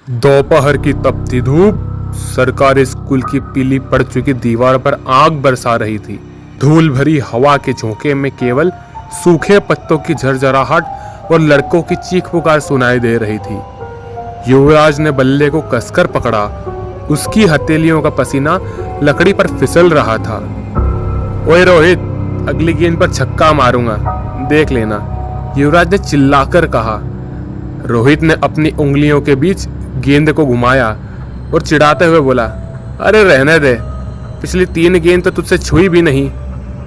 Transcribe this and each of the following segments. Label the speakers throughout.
Speaker 1: दोपहर की तपती धूप सरकारी स्कूल की पीली पड़ चुकी दीवार पर आग बरसा रही थी। धूल भरी हवा के झोंके में केवल सूखे पत्तों की झरझराहट और लड़कों की चीख पुकार सुनाई दे रही थी। युवराज ने बल्ले को कसकर पकड़ा। उसकी हथेलियों का पसीना लकड़ी पर फिसल रहा था। ओए रोहित, अगली गेंद पर छक्का मारूंगा, देख लेना, युवराज ने चिल्लाकर कहा। रोहित ने अपनी उंगलियों के बीच गेंद को घुमाया और चिढ़ाते हुए बोला, अरे रहने दे, पिछली 3 गेंद तो तुझसे छुई भी नहीं,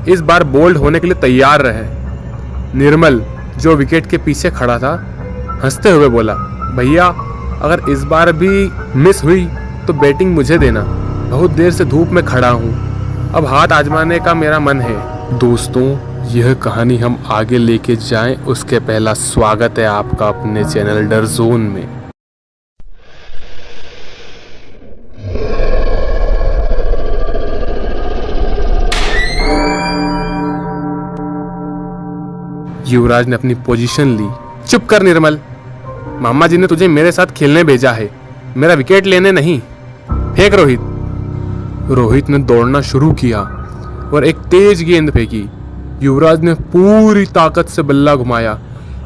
Speaker 1: इस बार बोल्ड होने के लिए तैयार रहे। निर्मल, जो विकेट के पीछे खड़ा था, हंसते हुए बोला, भैया अगर इस बार भी मिस हुई तो बैटिंग मुझे देना, बहुत देर से धूप में खड़ा हूँ, अब हाथ आजमाने का मेरा मन है। दोस्तों, यह कहानी हम आगे लेके जाएं उसके पहला स्वागत है आपका अपने चैनल डर जोन में। युवराज ने अपनी पोजीशन ली। चुप कर निर्मल, मामा जी ने तुझे मेरे साथ खेलने भेजा है, मेरा विकेट लेने नहीं। फेंक रोहित। रोहित ने दौड़ना शुरू किया और एक तेज गेंद फेंकी। युवराज ने पूरी ताकत से बल्ला घुमाया।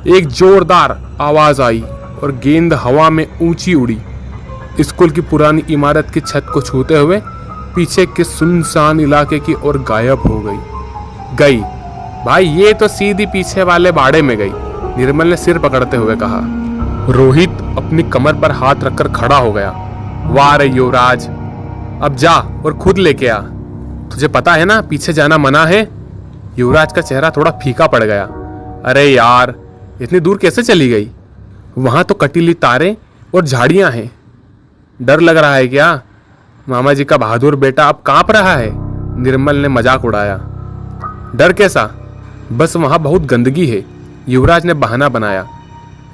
Speaker 1: एक जोरदार आवाज आई और गेंद हवा में ऊंची उड़ी, स्कूल की पुरानी इमारत की छत को छूते हुए पीछे के सुनसान इलाके की ओर गायब हो गई। भाई ये तो सीधी पीछे वाले बाड़े में गई, निर्मल ने सिर पकड़ते हुए कहा। रोहित अपनी कमर पर हाथ रखकर खड़ा हो गया। वाह रे युवराज, अब जा और खुद लेके आ, तुझे पता है ना पीछे जाना मना है। युवराज का चेहरा थोड़ा फीका पड़ गया। अरे यार, इतनी दूर कैसे चली गई? वहां तो कटीली तारें और झाड़ियां हैं, डर लग रहा है क्या? मामा जी का बहादुर बेटा अब कांप रहा है, निर्मल ने मजाक उड़ाया। डर कैसा, बस वहां बहुत गंदगी है, युवराज ने बहाना बनाया,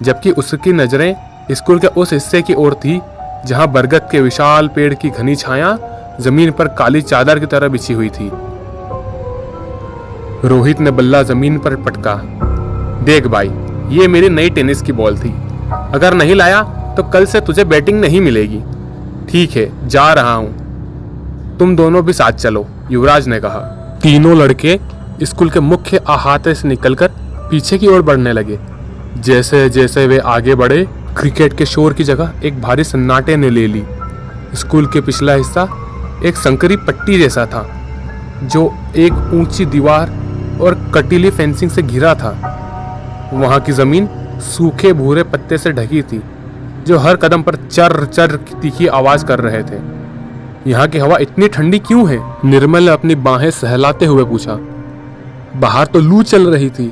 Speaker 1: जबकि उसकी नजरें स्कूल के उस हिस्से की ओर थी जहां बरगद के विशाल पेड़ की घनी छाया जमीन पर काली चादर की तरह बिछी हुई थी। रोहित ने बल्ला जमीन पर पटका। देख भाई, ये मेरी नई टेनिस की बॉल थी, अगर नहीं लाया तो कल से तुझे बैटिंग नहीं मिलेगी। ठीक है, जा रहा हूं, तुम दोनों भी साथ चलो, युवराज ने कहा। तीनों लड़के स्कूल के मुख्य अहाते से निकलकर पीछे की ओर बढ़ने लगे। जैसे जैसे वे आगे बढ़े, क्रिकेट के शोर की जगह एक भारी सन्नाटे ने ले ली। स्कूल के पिछला हिस्सा एक संकरी पट्टी जैसा था, जो एक ऊंची दीवार और कटीली फेंसिंग से घिरा था। वहां की जमीन सूखे भूरे पत्ते से ढकी थी, जो हर कदम पर चर चर की तीखी आवाज कर रहे थे। यहाँ की हवा इतनी ठंडी क्यों है? निर्मल ने अपनी बाहें सहलाते हुए पूछा। बाहर तो लू चल रही थी,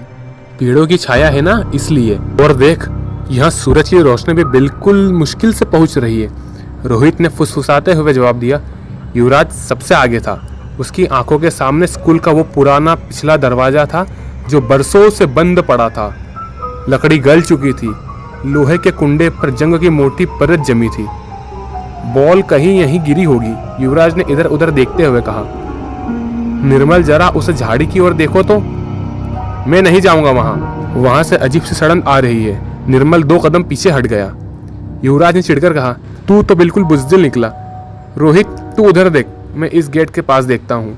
Speaker 1: पेड़ों की छाया है ना, इसलिए। और देख, यहाँ सूरज की रोशनी भी बिल्कुल मुश्किल से पहुंच रही है, रोहित ने फुसफुसाते हुए जवाब दिया। युवराज सबसे आगे था। उसकी आंखों के सामने स्कूल का वो पुराना पिछला दरवाजा था जो बरसों से बंद पड़ा था। लकड़ी गल चुकी थी, लोहे के कुंडे पर जंग की मोटी परत जमी थी। बॉल कहीं यहीं गिरी होगी, युवराज ने इधर उधर देखते हुए कहा। निर्मल, जरा उस झाड़ी की ओर देखो तो। मैं नहीं जाऊंगा वहां से अजीब सी सड़न आ रही है। निर्मल 2 कदम पीछे हट गया। युवराज ने चिढ़कर कहा, तू तो बिल्कुल बुज़दिल निकला। रोहित, तू उधर देख, मैं इस गेट के पास देखता हूँ।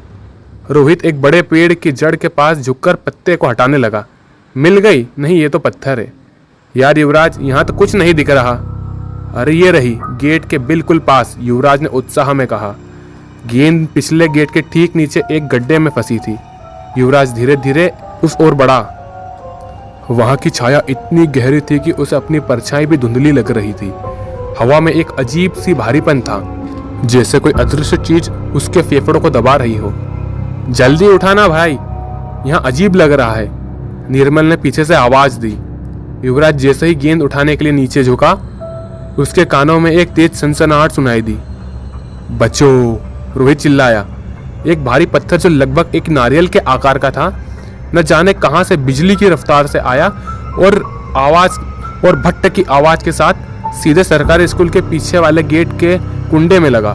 Speaker 1: रोहित एक बड़े पेड़ की जड़ के पास झुककर पत्ते को हटाने लगा। मिल गई? नहीं, ये तो पत्थर है। यार युवराज, यहाँ तो कुछ नहीं दिख रहा। अरे ये रही, गेट के बिल्कुल पास, युवराज ने उत्साह में कहा। गेंद पिछले गेट के ठीक नीचे एक गड्ढे में फंसी थी। युवराज धीरे धीरे उस ओर बढ़ा। वहां की छाया इतनी गहरी थी कि उसे अपनी परछाई भी धुंधली लग रही थी। हवा में एक अजीब सी भारीपन था, जैसे कोई अदृश्य चीज उसके फेफड़ों को दबा रही हो। जल्दी उठाना भाई, यहाँ अजीब लग रहा है, निर्मल ने पीछे से आवाज दी। युवराज जैसे ही गेंद उठाने के लिए नीचे झुका, उसके कानों में एक तेज सनसनाहट सुनाई दी। बचो, रोहित चिल्लाया। एक भारी पत्थर जो लगभग एक नारियल के आकार का था, न जाने कहां से बिजली की रफ्तार से आया और भट्ट की आवाज के साथ सीधे सरकारी स्कूल के पीछे वाले गेट के कुंडे में लगा।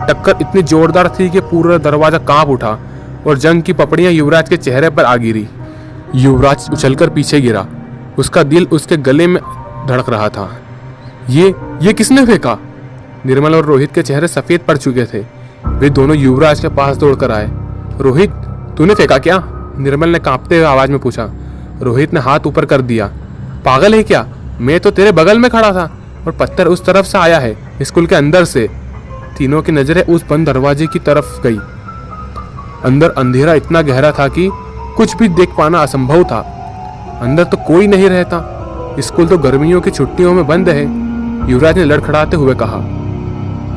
Speaker 1: टक्कर इतनी जोरदार थी कि पूरा दरवाजा कांप उठा और जंग की पपड़ियां युवराज के चेहरे पर आ गिरी। युवराज उछलकर पीछे गिरा, उसका दिल उसके गले में धड़क रहा था। ये किसने फेंका? निर्मल और रोहित के चेहरे सफेद पड़ चुके थे। वे दोनों युवराज के पास दौड़कर आए। रोहित, तूने फेंका क्या? निर्मल ने कांपते हुए आवाज में पूछा। रोहित ने हाथ ऊपर कर दिया। पागल है क्या? मैं तो तेरे बगल में खड़ा था और पत्थर उस तरफ से आया है, स्कूल के अंदर से। तीनों की नजरें उस बंद दरवाजे की तरफ गई। अंदर अंधेरा इतना गहरा था कि कुछ भी देख पाना असंभव था। अंदर तो कोई नहीं रहता। स्कूल तो गर्मियों की छुट्टियों में बंद है, युवराज ने लड़खड़ाते हुए कहा।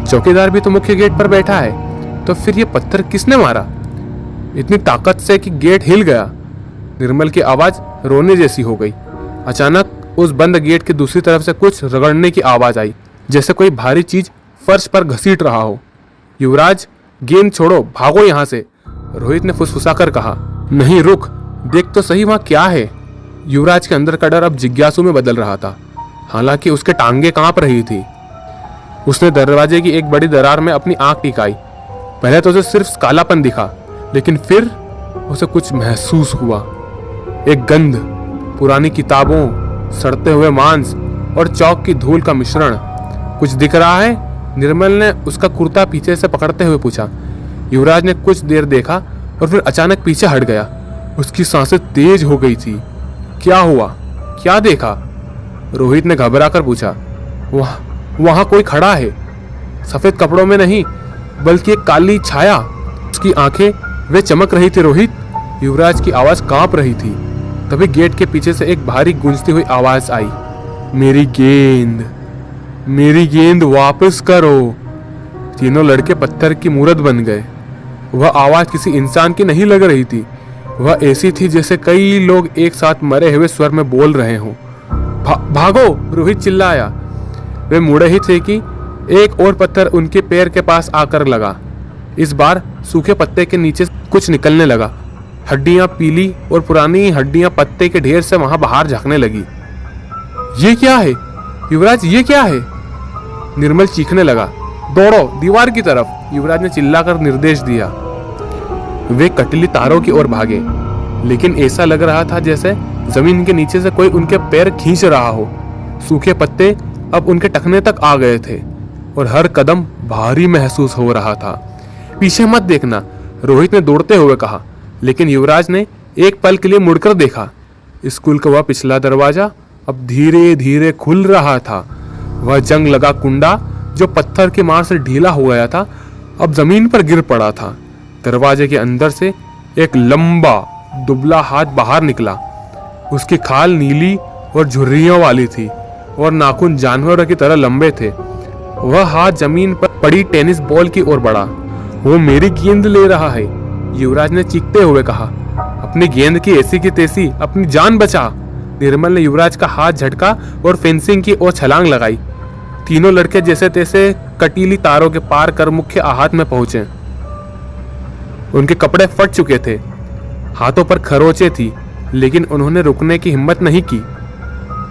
Speaker 1: चौकीदार भी तो मुख्य गेट पर बैठा है, तो फिर ये पत्थर किसने मारा इतनी ताकत से कि गेट हिल गया? निर्मल की आवाज रोने जैसी हो गई। अचानक उस बंद गेट की दूसरी तरफ से कुछ रगड़ने की आवाज आई, जैसे कोई भारी चीज फर्श पर घसीट रहा हो। युवराज, गेंद छोड़ो, भागो यहाँ से, रोहित ने फुसफुसाकर कहा। नहीं, रुक, देख तो सही वहां क्या है। युवराज के अंदर का डर अब जिज्ञासु में बदल रहा था। हालांकि उसके टांगे कांप रही थी। उसने दरवाजे की एक बड़ी दरार में अपनी आंख टिकाई। पहले तो उसे सिर्फ कालापन दिखा, लेकिन फिर उसे कुछ महसूस हुआ। एक गंध, पुरानी किताबों, सड़ते हुए मांस और चौक की धूल का मिश्रण। कुछ दिख रहा है? निर्मल ने उसका कुर्ता पीछे से पकड़ते हुए पूछा। युवराज ने कुछ देर देखा और फिर अचानक पीछे हट गया। उसकी सांसें तेज हो गई थी। क्या हुआ? क्या देखा? रोहित ने घबरा कर पूछा। वहां कोई खड़ा है, सफेद कपड़ों में नहीं, बल्कि एक काली छाया। उसकी आंखें वे चमक रही थी। रोहित, युवराज की आवाज कांप रही थी। तभी गेट के पीछे से एक भारी गूंजती हुई आवाज आई। मेरी गेंद, मेरी गेंद वापस करो। तीनों लड़के पत्थर की मूरत बन गए। वह आवाज किसी इंसान की नहीं लग रही थी। वह ऐसी थी जैसे कई लोग एक साथ मरे हुए स्वर में बोल रहे हों। भागो, रोहित चिल्लाया। वे मुड़े ही थे कि एक और पत्थर उनके पैर के पास आकर लगा। इस बार सूखे पत्ते के नीचे कुछ निकलने लगा। हड्डियां, पीली और पुरानी हड्डियां पत्ते के ढेर से वहां बाहर झांकने लगी। ये क्या है युवराज, ये क्या है? निर्मल चीखने लगा। दौड़ो दीवार की तरफ, युवराज ने चिल्लाकर निर्देश दिया। वे कटीली तारों की ओर भागे, लेकिन ऐसा लग रहा था जैसे जमीन के नीचे से कोई उनके पैर खींच रहा हो। सूखे पत्ते अब उनके टखने तक आ गए थे और हर कदम भारी महसूस हो रहा था। पीछे मत देखना, रोहित ने दौड़ते हुए कहा, लेकिन युवराज ने एक पल के लिए मुड़कर देखा। स्कूल का वह पिछला दरवाजा अब धीरे धीरे खुल रहा था। वह जंग लगा कुंडा जो पत्थर की मार से ढीला हो गया था, अब जमीन पर गिर पड़ा था। दरवाजे के अंदर से एक लंबा दुबला हाथ बाहर निकला। उसकी खाल नीली और झुर्रियों वाली थी और नाखून जानवर की तरह लंबे थे। वह हाथ जमीन पर पड़ी टेनिस बॉल की ओर बढ़ा। वो मेरी गेंद ले रहा है, युवराज ने चीखते हुए कहा। अपनी गेंद की ऐसी की तैसी अपनी जान बचा। निर्मल ने युवराज का हाथ झटका और फेंसिंग की ओर छलांग लगाई। तीनों लड़के जैसे तैसे कटीली तारों के पार कर मुख्य आहत में पहुंचे। उनके कपड़े फट चुके थे, हाथों पर खरोंचें थी, लेकिन उन्होंने रुकने की हिम्मत नहीं की।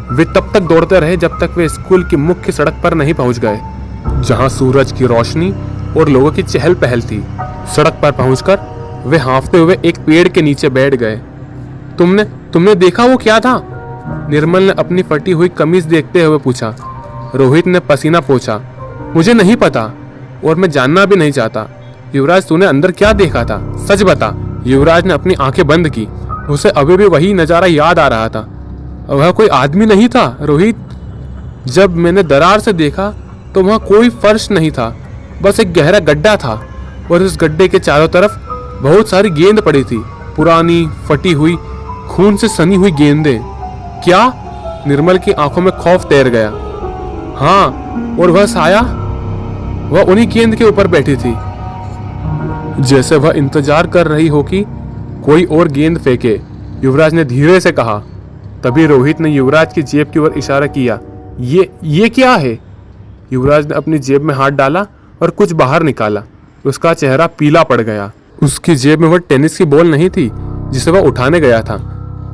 Speaker 1: वे तब तक दौड़ते रहे जब तक वे स्कूल की मुख्य सड़क पर नहीं पहुंच गए, जहां सूरज की रोशनी और लोगों की चहल पहल थी। सड़क पर पहुंचकर वे हांफते हुए एक पेड़ के नीचे बैठ गए। तुमने देखा वो क्या था? निर्मल ने अपनी फटी हुई कमीज देखते हुए पूछा। रोहित ने पसीना पोंछा। मुझे नहीं पता और मैं जानना भी नहीं चाहता। युवराज, तूने अंदर क्या देखा था? सच बता। युवराज ने अपनी आंखें बंद की। उसे अभी भी वही नजारा याद आ रहा था। वह कोई आदमी नहीं था रोहित। जब मैंने दरार से देखा तो वहां कोई फर्श नहीं था, बस एक गहरा गड्ढा था और उस गड्ढे के चारों तरफ बहुत सारी गेंद पड़ी थी, पुरानी, फटी हुई, खून से सनी हुई गेंदें। क्या? निर्मल की आंखों में खौफ तैर गया। हाँ, और वह साया, वह उन्हीं गेंद के ऊपर बैठी थी, जैसे वह इंतजार कर रही हो कि कोई और गेंद फेंके। युवराज ने धीरे से कहा। तभी रोहित ने युवराज की जेब की ओर इशारा किया। ये क्या है? युवराज ने अपनी जेब में हाथ डाला और कुछ बाहर निकाला। उसका चेहरा पीला पड़ गया। उसकी जेब में वह टेनिस की बॉल नहीं थी जिसे वह उठाने गया था।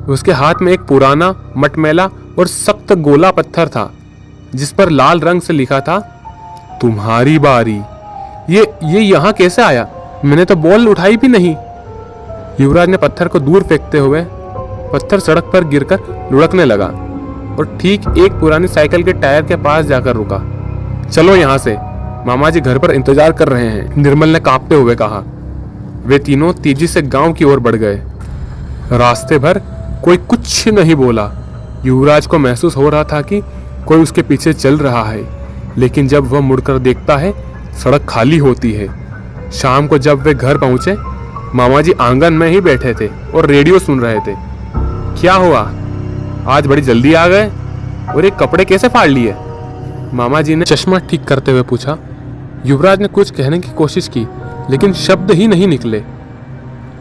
Speaker 1: उसके हाथ में एक पुराना, मटमैला और सख्त गोला पत्थर था जिस पर लाल रंग से लिखा था, तुम्हारी बारी। ये यहाँ कैसे आया? मैंने तो बॉल उठाई भी नहीं। युवराज ने पत्थर को दूर फेंकते हुए पत्थर सड़क पर गिरकर लुढ़कने लगा। और ठीक एक पुरानी साइकिल के टायर के पास जाकर रुका। चलो यहाँ से, मामा जी घर पर इंतजार कर रहे हैं, निर्मल ने कांपते हुए कहा। वे तीनों तेजी से गांव की ओर बढ़ गए। रास्ते भर कोई कुछ नहीं बोला। युवराज को महसूस हो रहा था कि कोई उसके पीछे चल रहा है, लेकिन जब वह मुड़कर देखता है सड़क खाली होती है। शाम को जब वे घर पहुंचे, मामा जी आंगन में ही बैठे थे और रेडियो सुन रहे थे। क्या हुआ, आज बड़ी जल्दी आ गए, और ये कपड़े कैसे फाड़ लिए? मामा जी ने चश्मा ठीक करते हुए पूछा। युवराज ने कुछ कहने की कोशिश की, लेकिन शब्द ही नहीं निकले।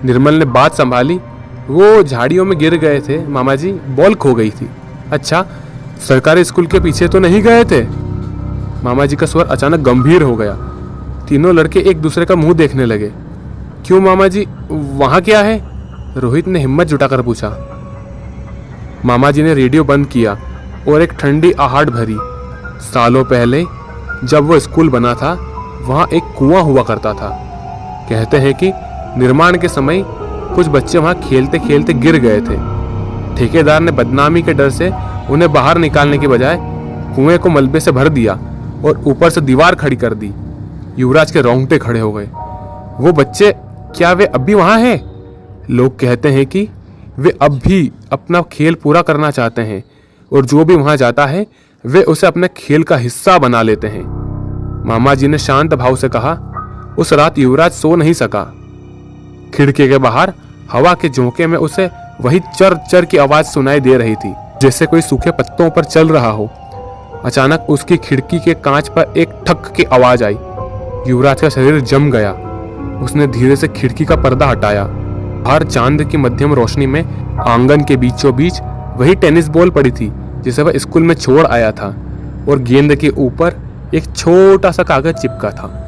Speaker 1: निर्मल ने बात संभाली। वो झाड़ियों में गिर गए थे मामा जी, बॉल खो गई थी। अच्छा, सरकारी स्कूल के पीछे तो नहीं गए थे? मामा जी का स्वर अचानक गंभीर हो गया। तीनों लड़के एक दूसरे का मुंह देखने लगे। क्यों मामा जी, वहां क्या है? रोहित ने हिम्मत जुटाकर पूछा। मामा जी ने रेडियो बंद किया और एक ठंडी आहट भरी। सालों पहले जब वो स्कूल बना था, वहां एक कुआं हुआ करता था। कहते हैं कि निर्माण के समय कुछ बच्चे वहां खेलते खेलते गिर गए थे। ठेकेदार ने बदनामी के डर से उन्हें बाहर निकालने के बजाय कुएं को मलबे से भर दिया और ऊपर से दीवार खड़ी कर दी। युवराज के रोंगटे खड़े हो गए। वो बच्चे, क्या वे अब भी वहां हैं? लोग कहते हैं कि वे अब भी अपना खेल पूरा करना चाहते हैं और जो भी वहां जाता है वे उसे अपने खेल का हिस्सा बना लेते हैं। मामा जी ने शांत भाव से कहा। उस रात युवराज सो नहीं सका। खिड़की के बाहर हवा के झोंके में उसे वही चर चर की आवाज सुनाई दे रही थी, जैसे कोई सूखे पत्तों पर चल रहा हो। अचानक उसकी खिड़की के कांच पर एक ठक की आवाज आई। युवराज का शरीर जम गया। उसने धीरे से खिड़की का पर्दा हटाया। बाहर चांद की मध्यम रोशनी में आंगन के बीचों बीच वही टेनिस बॉल पड़ी थी जिसे वह स्कूल में छोड़ आया था, और गेंद के ऊपर एक छोटा सा कागज चिपका था।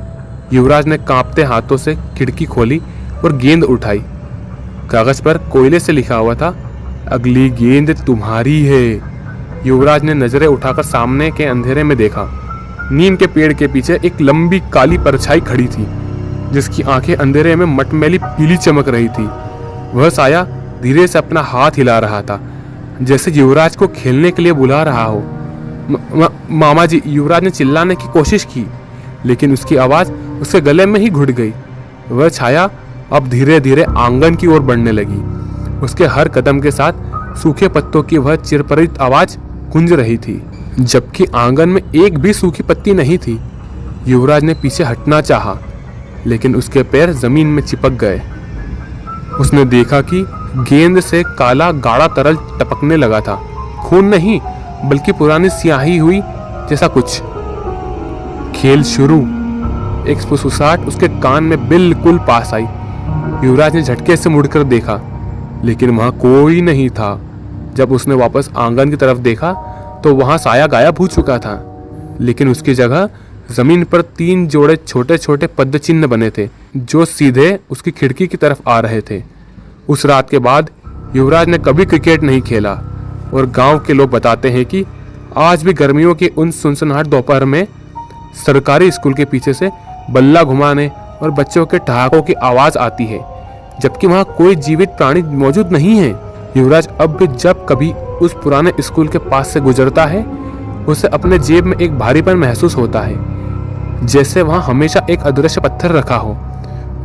Speaker 1: युवराज ने कांपते हाथों से खिड़की खोली और गेंद उठाई। कागज पर कोयले से लिखा हुआ था, अगली गेंद तुम्हारी है। युवराज ने नजरें उठाकर सामने के अंधेरे में देखा। नीम के पेड़ के पीछे एक लंबी काली परछाई खड़ी थी, जिसकी आंखें अंधेरे में मटमैली पीली चमक रही थी। वह साया धीरे से अपना हाथ हिला रहा था, जैसे युवराज को खेलने के लिए बुला रहा हो। मामा जी, युवराज ने चिल्लाने की कोशिश की, लेकिन उसकी आवाज उसके गले में ही घुट गई। वह छाया अब धीरे धीरे आंगन की ओर बढ़ने लगी। उसके हर कदम के साथ सूखे पत्तों की वह चिरपरित आवाज गूंज रही थी, जबकि आंगन में एक भी सूखी पत्ती नहीं थी। युवराज ने पीछे हटना चाहा, लेकिन उसके पैर जमीन में चिपक गए। उसने देखा कि गेंद से काला गाढ़ा तरल टपकने लगा था। खून नहीं, बल्कि पुरानी स्याही हुई जैसा कुछ। खेल शुरू। एक फुसफुसाहट उसके कान में बिल्कुल पास आई। युवराज ने झटके से मुड़कर देखा, लेकिन वहां कोई नहीं था। जब उसने वापस आंगन की तरफ देखा तो वहां साया गायब हो चुका था, लेकिन उसकी जगह जमीन पर 3 जोड़े छोटे छोटे पद्म चिन्ह बने थे, जो सीधे उसकी खिड़की की तरफ आ रहे थे। उस रात के बाद युवराज ने कभी क्रिकेट नहीं खेला, और गांव के लोग बताते हैं कि आज भी गर्मियों के उन सुनसनाहट दोपहर में सरकारी स्कूल के पीछे से बल्ला घुमाने और बच्चों के ठहाकों की आवाज आती है, जबकि वहां कोई जीवित प्राणी मौजूद नहीं है। युवराज अब भी जब कभी उस पुराने स्कूल के पास से गुजरता है, उसे अपने जेब में एक भारीपन महसूस होता है, जैसे वहां हमेशा एक अदृश्य पत्थर रखा हो,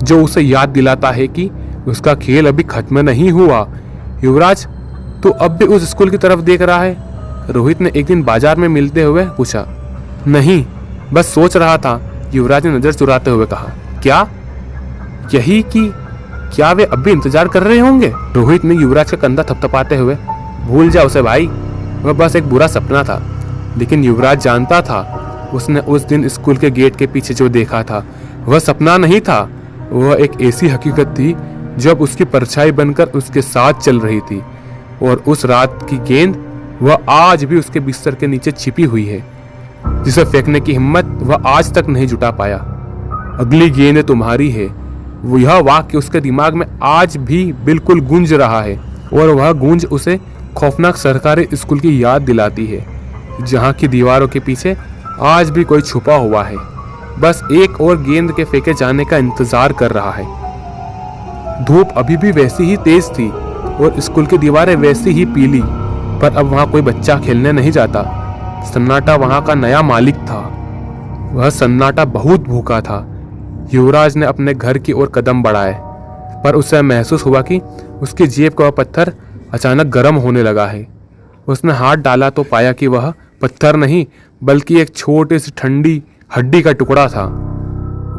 Speaker 1: जो उसे याद दिलाता है कि उसका खेल अभी खत्म नहीं हुआ। युवराज, तू अब भी उस स्कूल की तरफ देख रहा है? रोहित ने एक दिन बाजार में मिलते हुए पूछा। नहीं, बस सोच रहा था, युवराज ने नजर चुराते हुए कहा। क्या? यही कि क्या वे अब भी इंतजार कर रहे होंगे? रोहित ने युवराज का कंधा थपथपाते हुए, भूल जा उसे भाई, वह बस एक बुरा सपना था। लेकिन युवराज जानता था, उसने उस दिन स्कूल के गेट के पीछे जो देखा था वह सपना नहीं था, वह एक ऐसी हकीकत थी जो अब उसकी परछाई बनकर उसके साथ चल रही थी। और उस रात की गेंद वह आज भी उसके बिस्तर के नीचे छिपी हुई है, जिसे फेंकने की हिम्मत वह आज तक नहीं जुटा पाया। अगली गेंद तुम्हारी है, वो यह वाक्य उसके दिमाग में आज भी बिल्कुल गूंज रहा है, और वह गूंज उसे खौफनाक सरकारी स्कूल की याद दिलाती है, जहाँ की दीवारों के पीछे आज भी कोई छुपा हुआ है, बस एक और गेंद के फेंके जाने का इंतजार कर रहा है। धूप अभी भी वैसी ही तेज थी और स्कूल की दीवारें वैसी ही पीली। पर अब वहाँ कोई बच्चा खेलने नहीं जाता। सन्नाटा वहाँ का नया मालिक था। वह सन्नाटा बहुत भूखा था। युवराज ने अपने घर की ओर कदम बढ़ाए, पर उसे महसूस हुआ कि उसकी जेब का वह पत्थर अचानक गर्म होने लगा है। उसने हाथ डाला तो पाया कि वह पत्थर नहीं बल्कि एक छोटी सी ठंडी हड्डी का टुकड़ा था।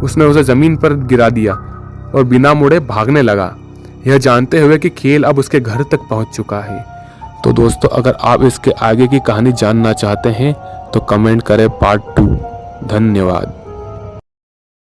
Speaker 1: उसने उसे जमीन पर गिरा दिया और बिना मुड़े भागने लगा, यह जानते हुए कि खेल अब उसके घर तक पहुंच चुका है। तो दोस्तों, अगर आप इसके आगे की कहानी जानना चाहते हैं तो कमेंट करें पार्ट 2। धन्यवाद।